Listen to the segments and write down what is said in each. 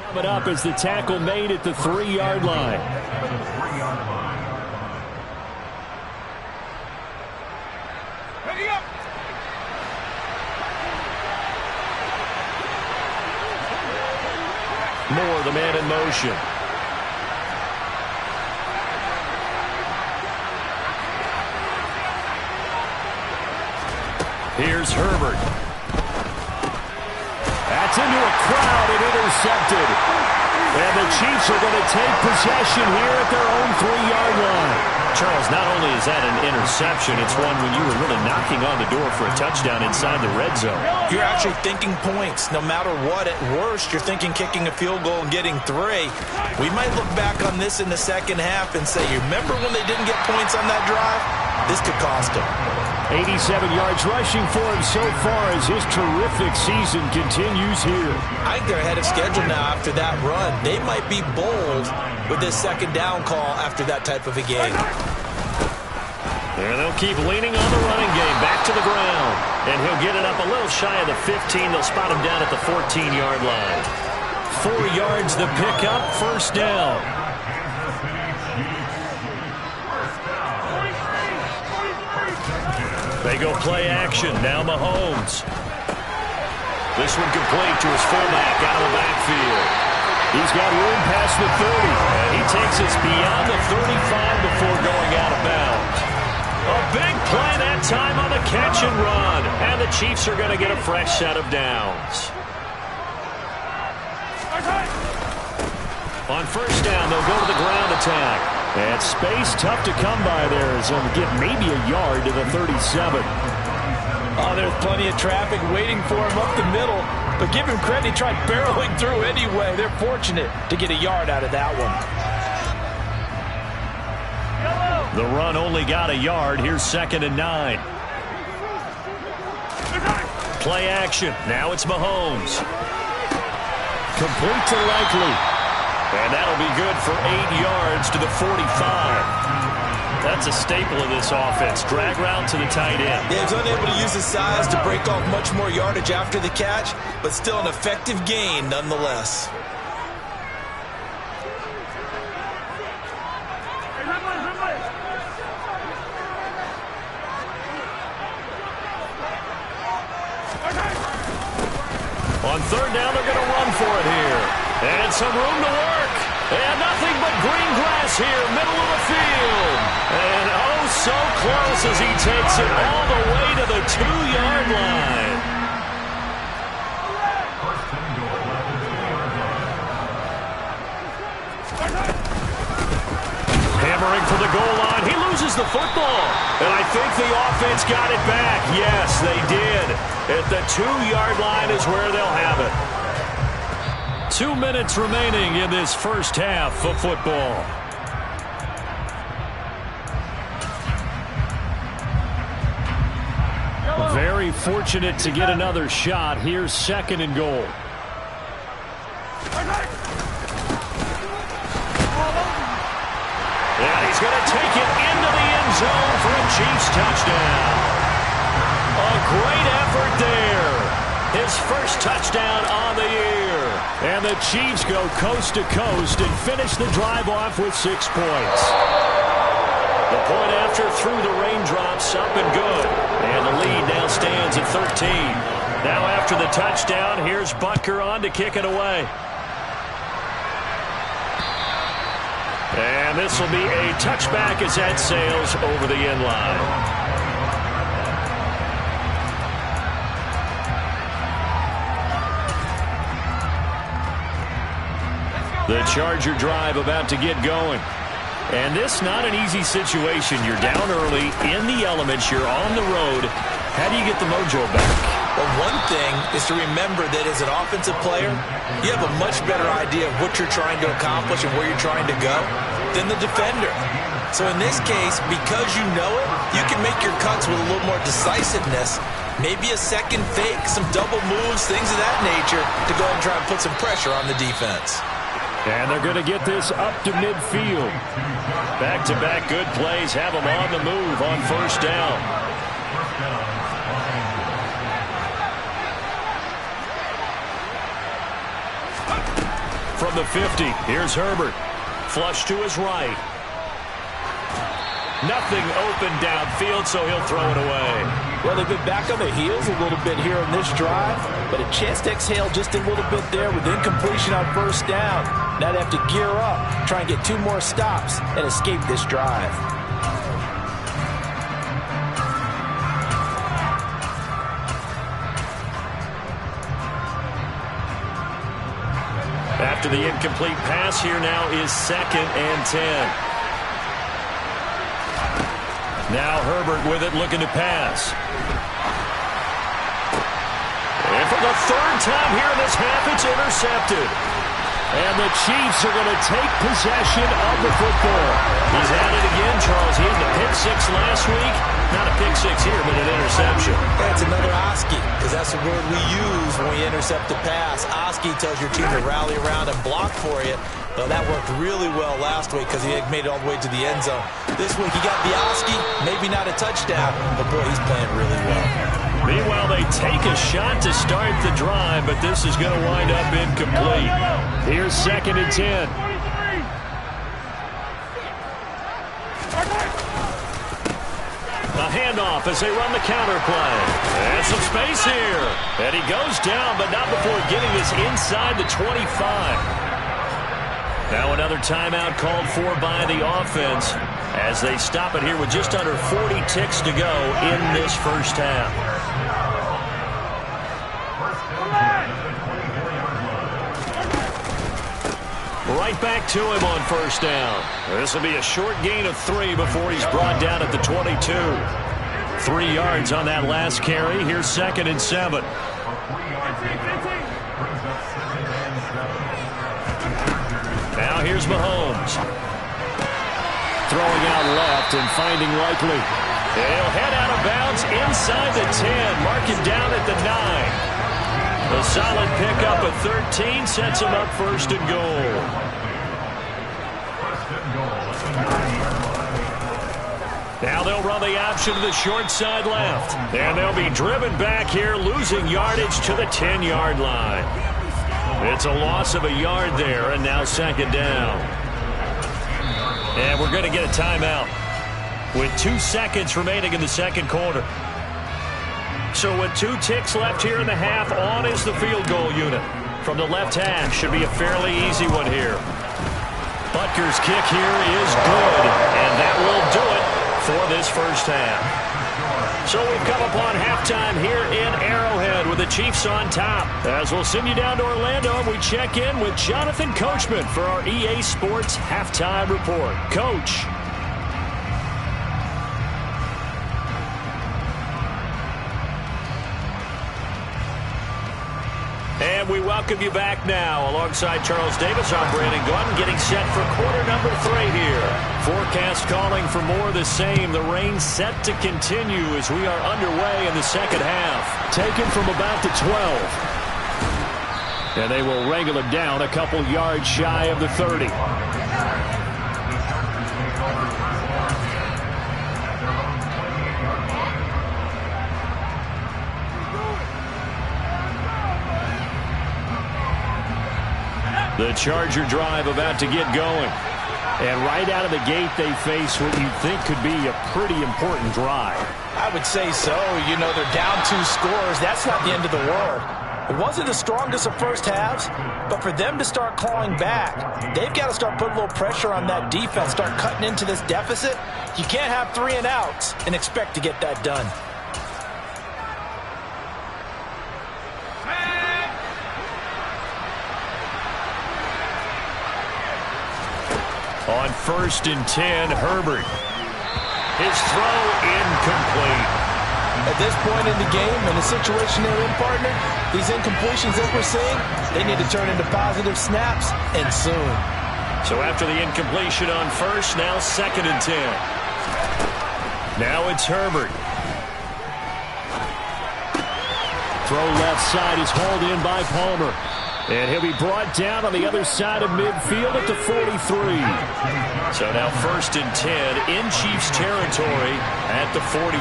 Coming up is the tackle made at the 3-yard line. Moore, the man in motion. Here's Herbert. That's into a crowd and intercepted. And the Chiefs are going to take possession here at their own 3-yard line. Charles, not only is that an interception, it's one when you were really knocking on the door for a touchdown inside the red zone. You're actually thinking points. No matter what, at worst, you're thinking kicking a field goal and getting 3. We might look back on this in the second half and say, you remember when they didn't get points on that drive? This could cost them. 87 yards rushing for him so far as his terrific season continues here. I think they're ahead of schedule now after that run. They might be bold with this second down call after that type of a game. And they'll keep leaning on the running game. Back to the ground. And he'll get it up a little shy of the 15. They'll spot him down at the 14-yard line. 4 yards the pickup, first down. They go play action. Now Mahomes. This one complete to his fullback out of the backfield. He's got room past the 30. And he takes us beyond the 35 before going out of bounds. A big play that time on the catch and run. And the Chiefs are going to get a fresh set of downs. On first down, they'll go to the ground attack. And space tough to come by there as they'll get maybe a yard to the 37. Oh, there's plenty of traffic waiting for him up the middle. But give him credit, he tried barreling through anyway. They're fortunate to get a yard out of that one. The run only got a yard. Here's 2nd and 9. Play action. Now it's Mahomes. Complete to Likely. And that'll be good for 8 yards to the 45. That's a staple of this offense. Drag route to the tight end. Yeah, he's unable to use his size to break off much more yardage after the catch, but still an effective gain nonetheless. On third down, they're going to run for it here. And some room to work. And nothing but green grass here, middle of the field. And oh, so close as he takes it all the way to the 2-yard line. Hammering for the goal line. He loses the football. And I think the offense got it back. Yes, they did. At the 2-yard line is where they'll have it. 2 minutes remaining in this first half of football. Very fortunate to get another shot. Here's 2nd and goal. And he's going to take it into the end zone for a Chiefs touchdown. A great effort there. His first touchdown on the year. And the Chiefs go coast to coast and finish the drive off with 6 points. The point after through the raindrops, up and good. And the lead now stands at 13. Now after the touchdown, here's Butker on to kick it away. And this will be a touchback as that sails over the end line. The Charger drive about to get going. And this not an easy situation. You're down early, in the elements, you're on the road. How do you get the mojo back? Well, one thing is to remember that as an offensive player, you have a much better idea of what you're trying to accomplish and where you're trying to go than the defender. So in this case, because you know it, you can make your cuts with a little more decisiveness. Maybe a second fake, some double moves, things of that nature to go and try and put some pressure on the defense. And they're going to get this up to midfield. Back-to-back good plays have them on the move on first down. from the 50. Here's Herbert. Flush to his right. Nothing open downfield, so he'll throw it away. Well, they've been back on their heels a little bit here on this drive, but a chance to exhale just a little bit there with incompletion on first down. Now they have to gear up, try and get 2 more stops, and escape this drive. After the incomplete pass, here now is 2nd and 10. Now Herbert with it, looking to pass. And for the 3rd time here in this half, it's intercepted. And the Chiefs are going to take possession of the football. He's at it again, Charles. He had the pick 6 last week. Not a pick 6 here, but an interception. That's another Oski, because that's the word we use when we intercept a pass. Oski tells your team to rally around and block for you. Well, that worked really well last week because he made it all the way to the end zone. This week he got the Oski, maybe not a touchdown, but boy, he's playing really well. Meanwhile, they take a shot to start the drive, but this is going to wind up incomplete. Here's 2nd and 10. A handoff as they run the counter play. And some space here. And he goes down, but not before getting this inside the 25. Now another timeout called for by the offense as they stop it here with just under 40 ticks to go in this first half. Right back to him on first down. This will be a short gain of 3 before he's brought down at the 22. 3 yards on that last carry. Here's 2nd and 7. Now here's Mahomes. Throwing out left and finding Likely. He'll head out of bounds inside the 10. Mark him down at the 9. A solid pickup at 13 sets him up 1st and goal. Now they'll run the option to the short side left. And they'll be driven back here, losing yardage to the 10-yard line. It's a loss of a yard there, and now 2nd down. And we're going to get a timeout with 2 seconds remaining in the 2nd quarter. So with 2 ticks left here in the half, on is the field goal unit. From the left hash, should be a fairly easy one here. Butker's kick here is good, and that will do it for this first half. So we've come upon halftime here in Arrowhead with the Chiefs on top. As we'll send you down to Orlando, and we check in with Jonathan Coachman for our EA Sports Halftime Report. Coach. And we welcome you back now. Alongside Charles Davis, I'm Brandon Gaudin, getting set for quarter number 3 here. Forecast calling for more of the same. The rain set to continue as we are underway in the 2nd half. Taken from about the 12. And they will wrangle it down a couple yards shy of the 30. The Charger drive about to get going. And right out of the gate, they face what you think could be a pretty important drive. I would say so. You know, they're down 2 scores. That's not the end of the world. It wasn't the strongest of first halves, but for them to start clawing back, they've got to start putting a little pressure on that defense, start cutting into this deficit. You can't have 3 and outs and expect to get that done. On 1st and 10, Herbert. His throw incomplete. At this point in the game, in the situation they're in, partner, these incompletions that we're seeing, they need to turn into positive snaps, and soon. So after the incompletion on 1st, now 2nd and 10. Now it's Herbert. Throw left side is hauled in by Palmer. And he'll be brought down on the other side of midfield at the 43. So now 1st and 10 in Chiefs territory at the 43.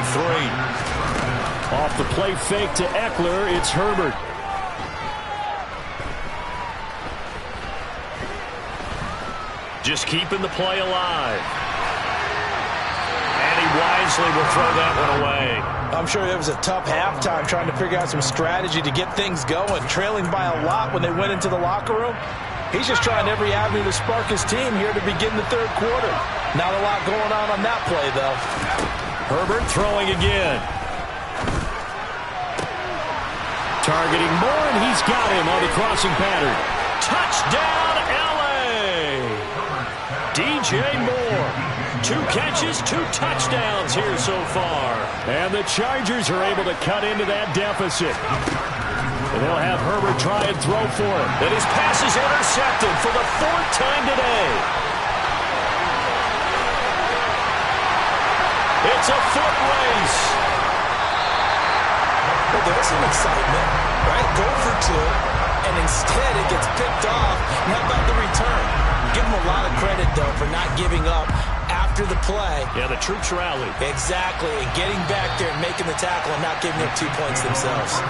Off the play fake to Eckler, it's Herbert. just keeping the play alive. And he wisely will throw that one away. I'm sure it was a tough halftime trying to figure out some strategy to get things going, trailing by a lot when they went into the locker room. He's just trying every avenue to spark his team here to begin the third quarter. Not a lot going on that play, though. Herbert throwing again. Targeting Moore, and he's got him on the crossing pattern. Touchdown, L.A. DJ Moore. 2 catches, 2 touchdowns here so far. And the Chargers are able to cut into that deficit. And they'll have Herbert try and throw for it. And his pass is intercepted for the 4th time today. It's a foot race. Well, there's some excitement, right? Go for 2, and instead it gets picked off. And how about the return? Give him a lot of credit, though, for not giving up after the play. Yeah, the troops rallied. Exactly, and getting back there and making the tackle and not giving up 2 points themselves.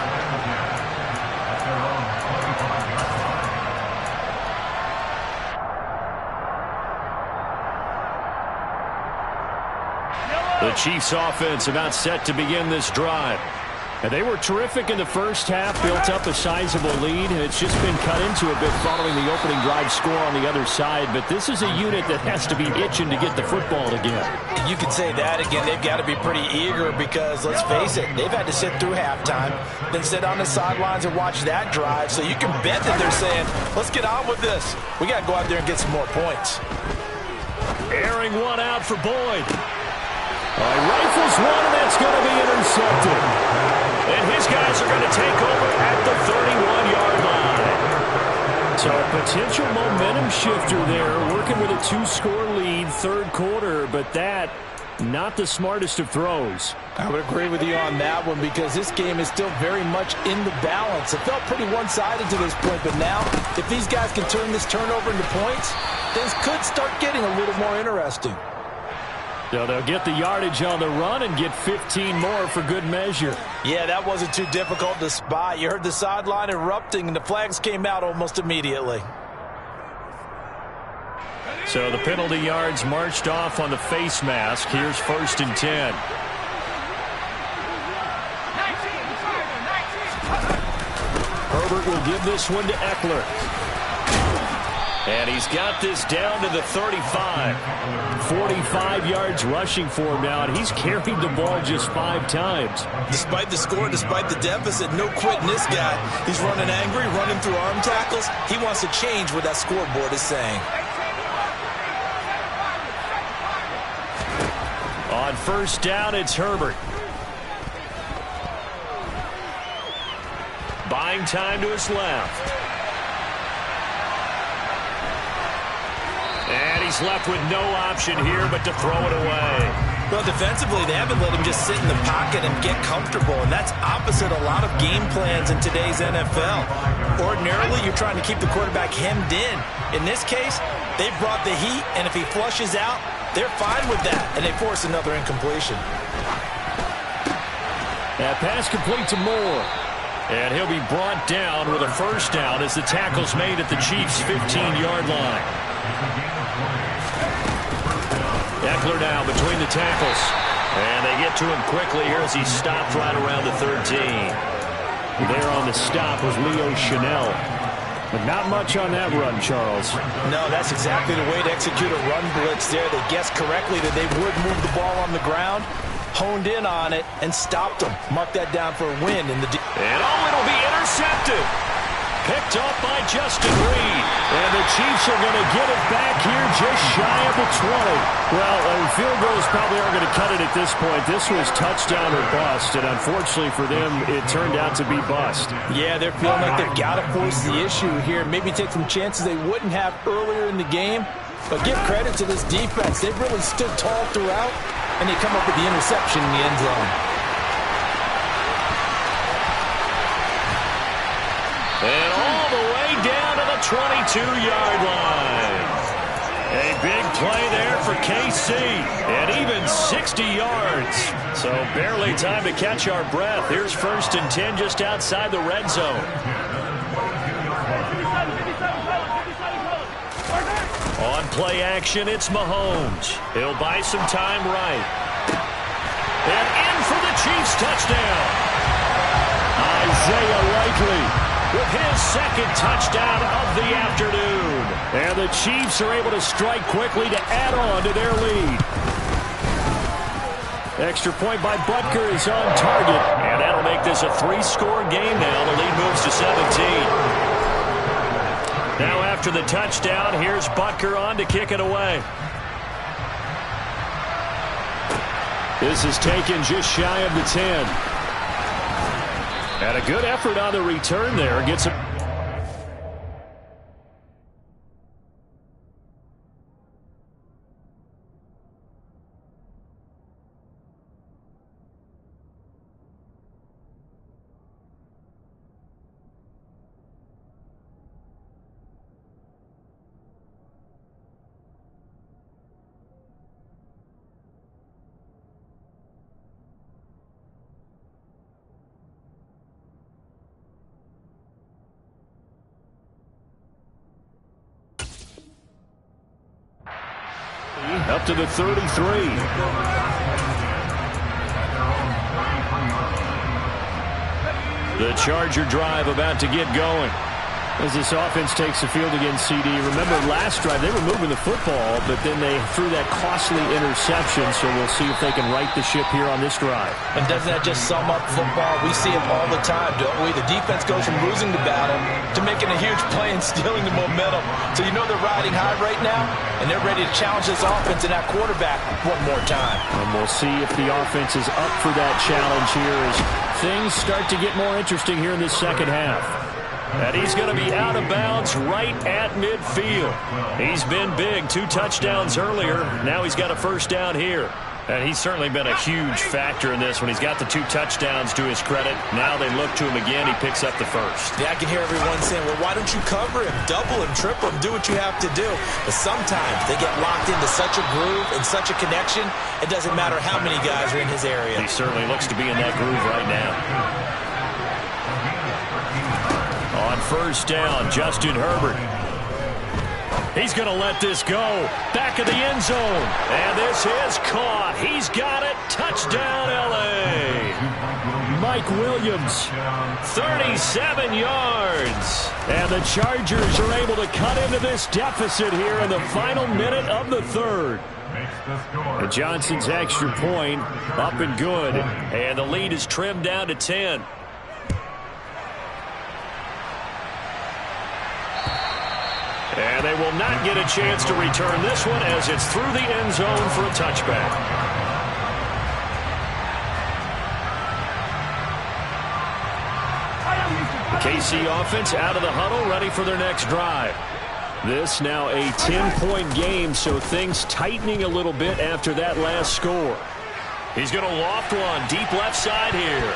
The Chiefs offense about set to begin this drive. And they were terrific in the first half, built up a sizable lead. It's just been cut into a bit following the opening drive score on the other side. But this is a unit that has to be itching to get the football again. You could say that again. They've got to be pretty eager because, let's face it, they've had to sit through halftime, then sit on the sidelines and watch that drive. So you can bet that they're saying, let's get on with this. We got to go out there and get some more points. Airing one out for Boyd. Rifles one, and that's going to be intercepted. And his guys are going to take over at the 31-yard line. So a potential momentum shifter there, working with a 2-score lead, third quarter, but that, not the smartest of throws. I would agree with you on that one because this game is still very much in the balance. It felt pretty one-sided to this point, but now, if these guys can turn this turnover into points, things could start getting a little more interesting. So they'll get the yardage on the run and get 15 more for good measure. Yeah, that wasn't too difficult to spot. You heard the sideline erupting, and the flags came out almost immediately. So the penalty yards marched off on the face mask. Here's 1st and 10. Herbert will give this one to Eckler. And he's got this down to the 35. 45 yards rushing for him now, and he's carried the ball just 5 times. Despite the score, despite the deficit, no quitting this guy. He's running angry, running through arm tackles. He wants to change what that scoreboard is saying. On 1st down, it's Herbert. Buying time to his left. And he's left with no option here but to throw it away. Well, defensively, they haven't let him just sit in the pocket and get comfortable, and that's opposite a lot of game plans in today's NFL. Ordinarily, you're trying to keep the quarterback hemmed in. In this case, they brought the heat, and if he flushes out, they're fine with that, and they force another incompletion. That pass complete to Moore. And he'll be brought down with a 1st down as the tackle's made at the Chiefs' 15-yard line. Eckler now between the tackles. And they get to him quickly here as he stopped right around the 13. There on the stop was Leo Chanel. But not much on that run, Charles. No, that's exactly the way to execute a run blitz there. They guessed correctly that they would move the ball on the ground, honed in on it, and stopped them. Mark that down for a win. And it'll be intercepted. Picked off by Justin Reed. And the Chiefs are going to get it back here just shy of the 20. Well, field goals probably aren't going to cut it at this point. This was touchdown or bust, and unfortunately for them, it turned out to be bust. Yeah, they're feeling like they've got to force the issue here. Maybe take some chances they wouldn't have earlier in the game. But give credit to this defense. They've really stood tall throughout, and they come up with the interception in the end zone. And all the way down to the 22-yard line. A big play there for KC. And even 60 yards. So barely time to catch our breath. Here's 1st and 10 just outside the red zone. On play action. It's Mahomes. He'll buy some time right. And in for the Chiefs touchdown. Isaiah Likely with his second touchdown of the afternoon. And the Chiefs are able to strike quickly to add on to their lead. Extra point by Butker is on target. And that'll make this a 3-score game now. The lead moves to 17. Now after the touchdown, here's Butker on to kick it away. This is taken just shy of the 10. And a good effort on the return there. Gets it. Up to the 33. The Charger drive about to get going. As this offense takes the field against CD. Remember last drive they were moving the football, but then they threw that costly interception, so we'll see if they can right the ship here on this drive. And doesn't that just sum up football? We see it all the time, don't we? The defense goes from losing the battle to making a huge play and stealing the momentum. So you know they're riding high right now, and they're ready to challenge this offense and that quarterback one more time. And we'll see if the offense is up for that challenge here as things start to get more interesting here in this second half. And he's going to be out of bounds right at midfield. He's been big. 2 touchdowns earlier. Now he's got a first down here. And he's certainly been a huge factor in this when he's got the 2 touchdowns to his credit. Now they look to him again. He picks up the first. Yeah, I can hear everyone saying, well, why don't you cover him, double him, triple him, do what you have to do. But sometimes they get locked into such a groove and such a connection, it doesn't matter how many guys are in his area. He certainly looks to be in that groove right now. On first down, Justin Herbert. He's going to let this go. Back of the end zone. And this is caught. He's got it. Touchdown, L.A. Mike Williams, 37 yards. And the Chargers are able to cut into this deficit here in the final minute of the third. And Johnson's extra point up and good. And the lead is trimmed down to 10. And they will not get a chance to return this one as it's through the end zone for a touchback. The KC offense out of the huddle, ready for their next drive. This now a 10-point game, so things tightening a little bit after that last score. He's going to loft one deep left side here.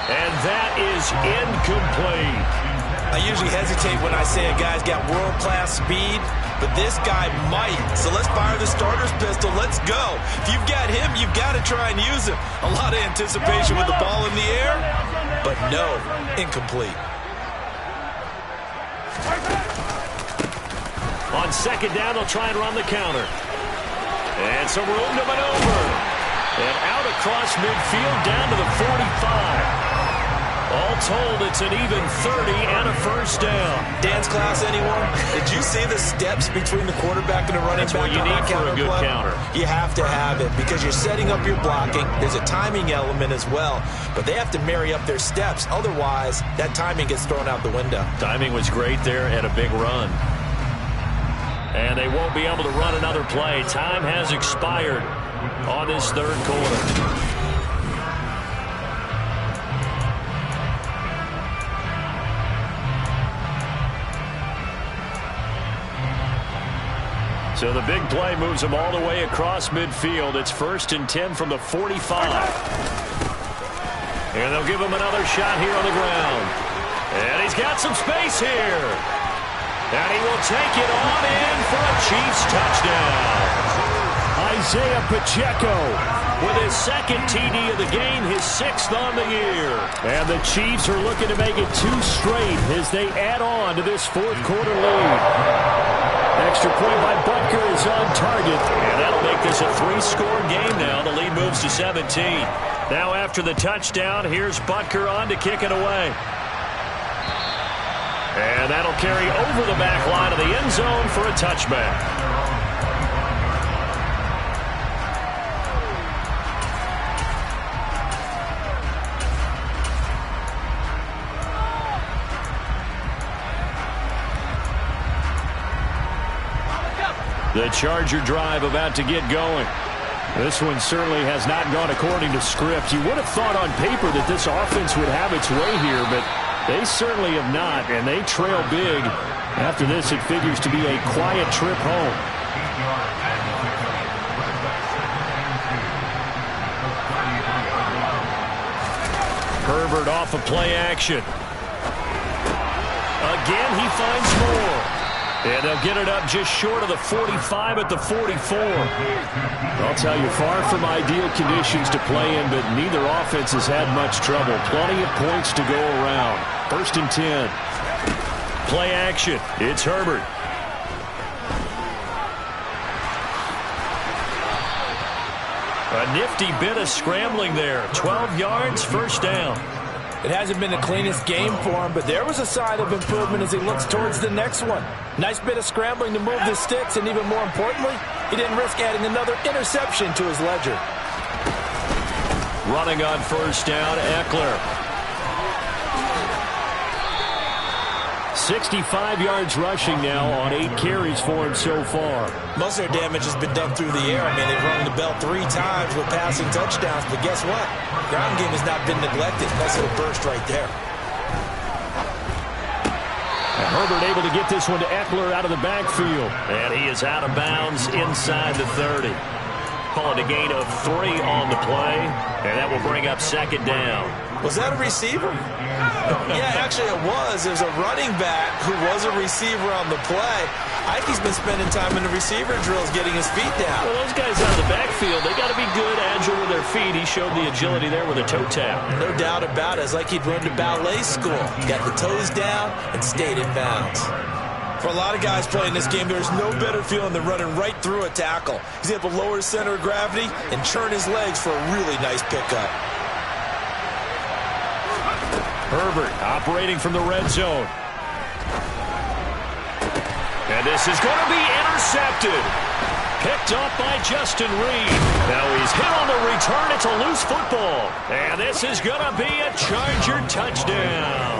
And that is incomplete. I usually hesitate when I say a guy's got world-class speed, but this guy might. So let's fire the starter's pistol. Let's go. If you've got him, you've got to try and use him. A lot of anticipation with the ball in the air, but no, incomplete. On second down, they'll try and run the counter. And some room to maneuver. And out across midfield down to the 45. All told, it's an even 30 and a first down. Dance class, anyone? Did you see the steps between the quarterback and the running back? That's what you need for a good counter. You have to have it because you're setting up your blocking. There's a timing element as well, but they have to marry up their steps. Otherwise, that timing gets thrown out the window. Timing was great there and a big run. And they won't be able to run another play. Time has expired on this third quarter. So the big play moves him all the way across midfield. It's 1st and 10 from the 45. And they'll give him another shot here on the ground. And he's got some space here. And he will take it on in for a Chiefs touchdown. Isaiah Pacheco with his second TD of the game, his 6th on the year. And the Chiefs are looking to make it 2 straight as they add on to this fourth quarter lead. Extra point by Butker is on target. And that'll make this a 3-score game now. The lead moves to 17. Now after the touchdown, here's Butker on to kick it away. And that'll carry over the back line of the end zone for a touchback. The Charger drive about to get going. This one certainly has not gone according to script. You would have thought on paper that this offense would have its way here, but they certainly have not, and they trail big. After this, it figures to be a quiet trip home. Herbert off of play action. Again, he finds more. And they'll get it up just short of the 45 at the 44. I'll tell you, far from ideal conditions to play in, but neither offense has had much trouble. Plenty of points to go around. 1st and 10. Play action. It's Herbert. A nifty bit of scrambling there. 12 yards, 1st down. It hasn't been the cleanest game for him, but there was a sign of improvement as he looks towards the next one. Nice bit of scrambling to move the sticks, and even more importantly, he didn't risk adding another interception to his ledger. Running on 1st down, Eckler. 65 yards rushing now on 8 carries for him so far. Most of their damage has been done through the air. I mean, they've rung the bell 3 times with passing touchdowns, but guess what? Ground game has not been neglected. Nice little burst right there. And Herbert able to get this one to Eckler out of the backfield. And he is out of bounds inside the 30. Call it a gain of 3 on the play, and that will bring up 2nd down. Was that a receiver? Yeah, actually it was. There's a running back who was a receiver on the play. I think he's been spending time in the receiver drills getting his feet down. Well, those guys out of the backfield, they got to be good, agile with their feet. He showed the agility there with a toe tap. No doubt about it. It's like he'd run to ballet school. Got the toes down and stayed in bounds. For a lot of guys playing this game, there's no better feeling than running right through a tackle. He's able to lower his center of gravity and churn his legs for a really nice pickup. Herbert operating from the red zone. And this is going to be intercepted. Picked up by Justin Reed. Now he's hit on the return. It's a loose football. And this is going to be a Charger touchdown.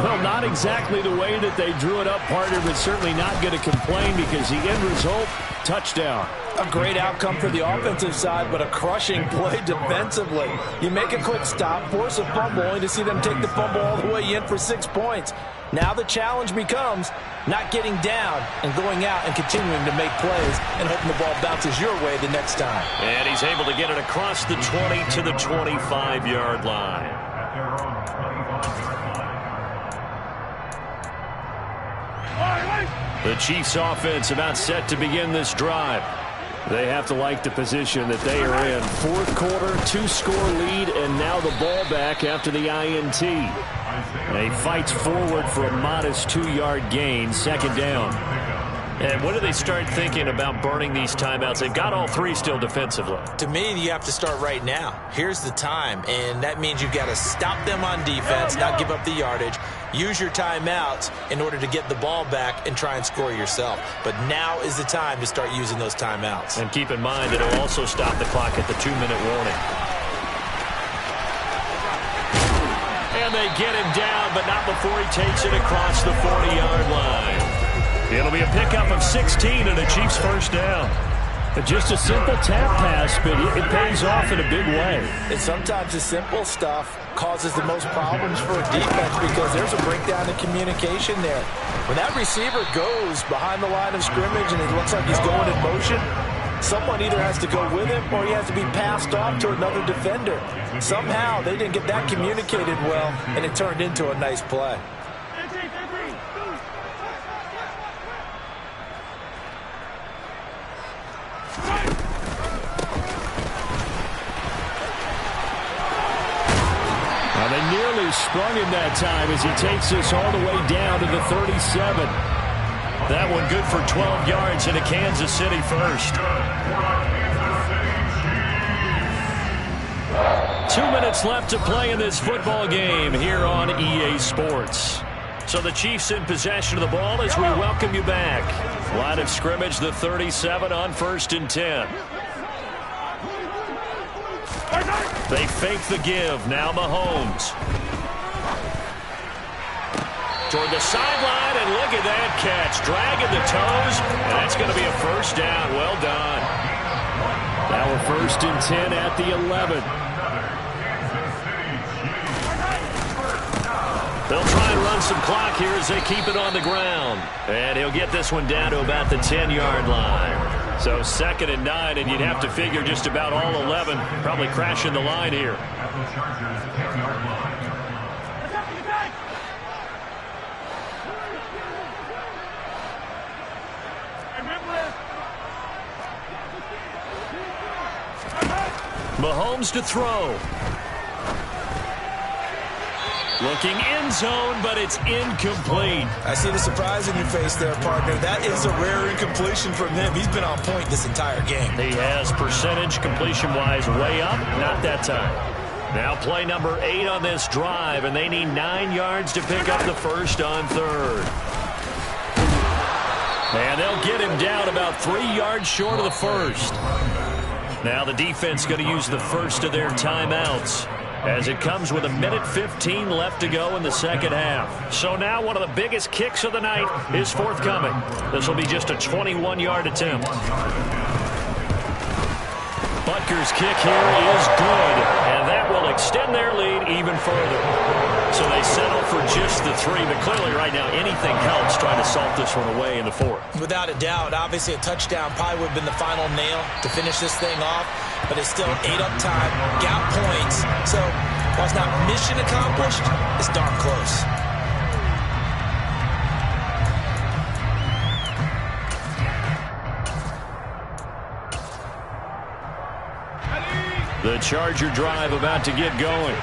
Well, not exactly the way that they drew it up, partner, but certainly not going to complain because the end result, touchdown. A great outcome for the offensive side, but a crushing play defensively. You make a quick stop, force a fumble, only to see them take the fumble all the way in for 6 points. Now the challenge becomes not getting down and going out and continuing to make plays and hoping the ball bounces your way the next time. And he's able to get it across the 20 to the 25-yard line. The Chiefs offense about set to begin this drive. They have to like the position that they are in. 4th quarter, 2-score lead, and now the ball back after the INT. And he fights forward for a modest 2-yard gain, 2nd down. And when do they start thinking about burning these timeouts? They've got all 3 still defensively. To me, you have to start right now. Here's the time, and that means you've got to stop them on defense, not give up the yardage. Use your timeouts in order to get the ball back and try and score yourself. But now is the time to start using those timeouts. And keep in mind that it'll also stop the clock at the 2-minute warning. And they get him down, but not before he takes it across the 40-yard line. It'll be a pickup of 16 and a Chiefs 1st down. Just a simple tap pass, but it pays off in a big way. And sometimes the simple stuff causes the most problems for a defense because there's a breakdown in communication there. When that receiver goes behind the line of scrimmage and it looks like he's going in motion, someone either has to go with him or he has to be passed off to another defender. Somehow they didn't get that communicated well, and it turned into a nice play. They nearly was sprung in that time as he takes this all the way down to the 37. That one good for 12 yards into Kansas City first. 2 minutes left to play in this football game here on EA Sports. So the Chiefs in possession of the ball as we welcome you back. Line of scrimmage, the 37 on 1st and 10. They fake the give. Now Mahomes. Toward the sideline, and look at that catch. Dragging the toes, and that's going to be a first down. Well done. Now we're 1st and 10 at the 11. They'll try and run some clock here as they keep it on the ground. And he'll get this one down to about the 10-yard line. So 2nd and 9, and you'd have to figure just about all 11 probably crashing the line here. Mahomes to throw. Looking end zone, but it's incomplete. I see the surprise in your face there, partner. That is a rare incompletion from him. He's been on point this entire game. He has percentage completion-wise way up. Not that time. Now play number 8 on this drive, and they need 9 yards to pick up the first on 3rd. And they'll get him down about 3 yards short of the first. Now the defense going to use the first of their timeouts, as it comes with 1:15 left to go in the second half. So now one of the biggest kicks of the night is forthcoming. This will be just a 21-yard attempt. Butker's kick here is good, and that will extend their lead even further. So they settle for just the 3, but clearly right now anything helps trying to salt this one away in the 4th. Without a doubt, obviously a touchdown probably would have been the final nail to finish this thing off, but it's still 8 up time, got points. So while it's not mission accomplished, it's darn close. The Charger drive about to get going.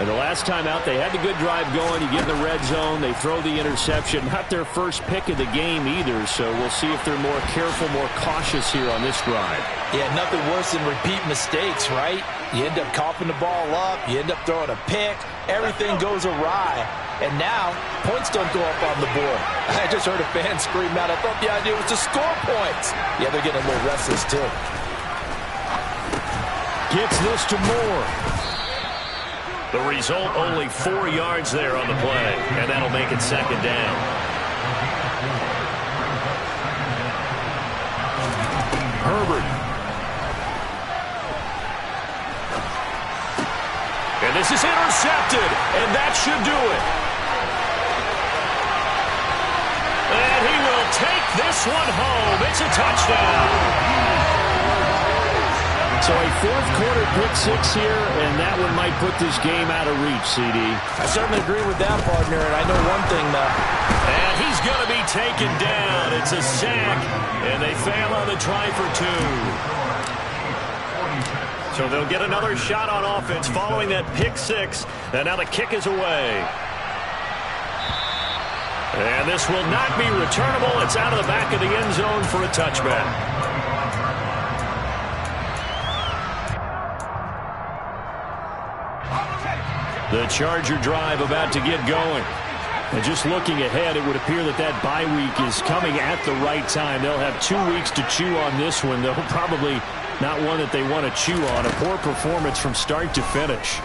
And the last time out, they had the good drive going. You get in the red zone, they throw the interception. Not their first pick of the game either, so we'll see if they're more careful, more cautious here on this drive. Yeah, nothing worse than repeat mistakes, right? You end up coughing the ball up, you end up throwing a pick, everything goes awry. And now, points don't go up on the board. I just heard a fan scream out, I thought the idea was to score points. Yeah, they're getting a little restless too. Gets this to Moore. The result, only 4 yards there on the play, and that'll make it 2nd down. Herbert. And this is intercepted, and that should do it. And he will take this one home. It's a touchdown. So a 4th quarter pick-6 here, and that one might put this game out of reach, CD. I certainly agree with that, partner, and I know one thing, though. And he's going to be taken down. It's a sack, and they fail on the try for 2. So they'll get another shot on offense following that pick-6, and now the kick is away. And this will not be returnable. It's out of the back of the end zone for a touchback. The Charger drive about to get going. And just looking ahead, it would appear that that bye week is coming at the right time. They'll have 2 weeks to chew on this one, though probably not one that they want to chew on. A poor performance from start to finish.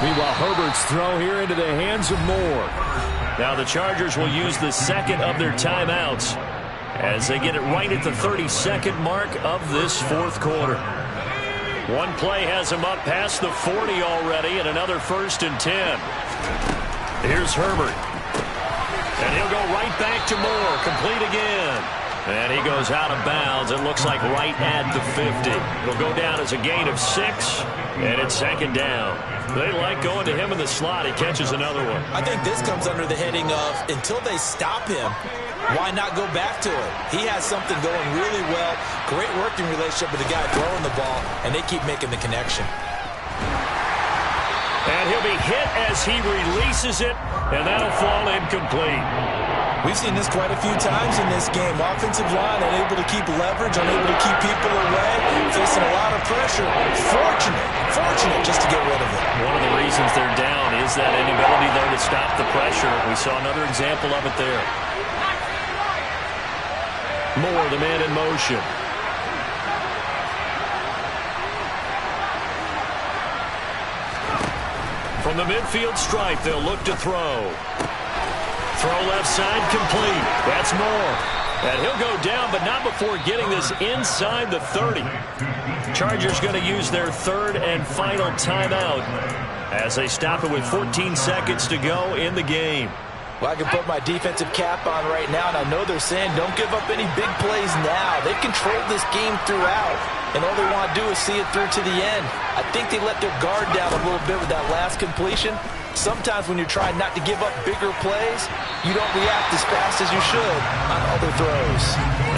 Meanwhile, Herbert's throw here into the hands of Moore. Now the Chargers will use the 2nd of their timeouts as they get it right at the 32nd mark of this 4th quarter. One play has him up past the 40 already, and another 1st and 10. Here's Herbert. And he'll go right back to Moore, complete again. And he goes out of bounds. It looks like right at the 50. It'll go down as a gain of 6, and it's 2nd down. They like going to him in the slot. He catches another one. I think this comes under the heading of, until they stop him, why not go back to it? He has something going really well. Great working relationship with the guy throwing the ball, and they keep making the connection. And he'll be hit as he releases it, and that'll fall incomplete. We've seen this quite a few times in this game. Offensive line unable to keep leverage, unable to keep people away, facing a lot of pressure. Fortunate just to get rid of it. One of the reasons they're down is that inability there to stop the pressure. We saw another example of it there. Moore, the man in motion. From the midfield stripe, they'll look to throw. Throw left side complete. That's Moore. And he'll go down, but not before getting this inside the 30. Chargers going to use their third and final timeout as they stop it with 14 seconds to go in the game. Well, I can put my defensive cap on right now, and I know they're saying don't give up any big plays now. They've controlled this game throughout, and all they want to do is see it through to the end. I think they let their guard down a little bit with that last completion. Sometimes when you're trying not to give up bigger plays, you don't react as fast as you should on other throws.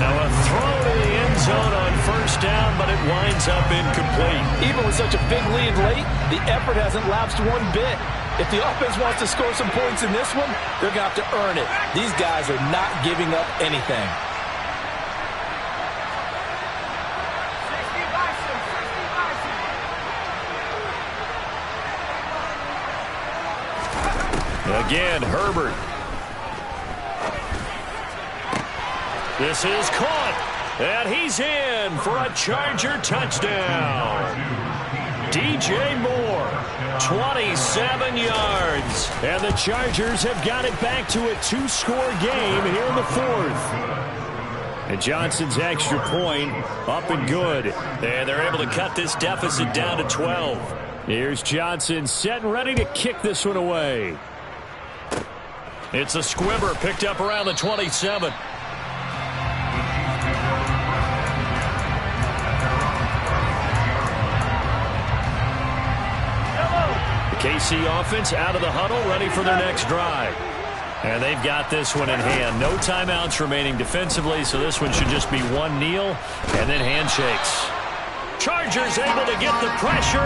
Now a throw to the end zone on first down, but it winds up incomplete. Even with such a big lead late, the effort hasn't lapsed one bit. If the offense wants to score some points in this one, they're going to have to earn it. These guys are not giving up anything. Again, Herbert. This is caught, and he's in for a Charger touchdown. DJ Moore, 27 yards. And the Chargers have got it back to a two-score game here in the fourth. And Johnson's extra point up and good. And they're able to cut this deficit down to 12. Here's Johnson set and ready to kick this one away. It's a squibber picked up around the 27. The KC offense out of the huddle, ready for their next drive. And they've got this one in hand. No timeouts remaining defensively, so this one should just be one kneel and then handshakes. Chargers able to get the pressure.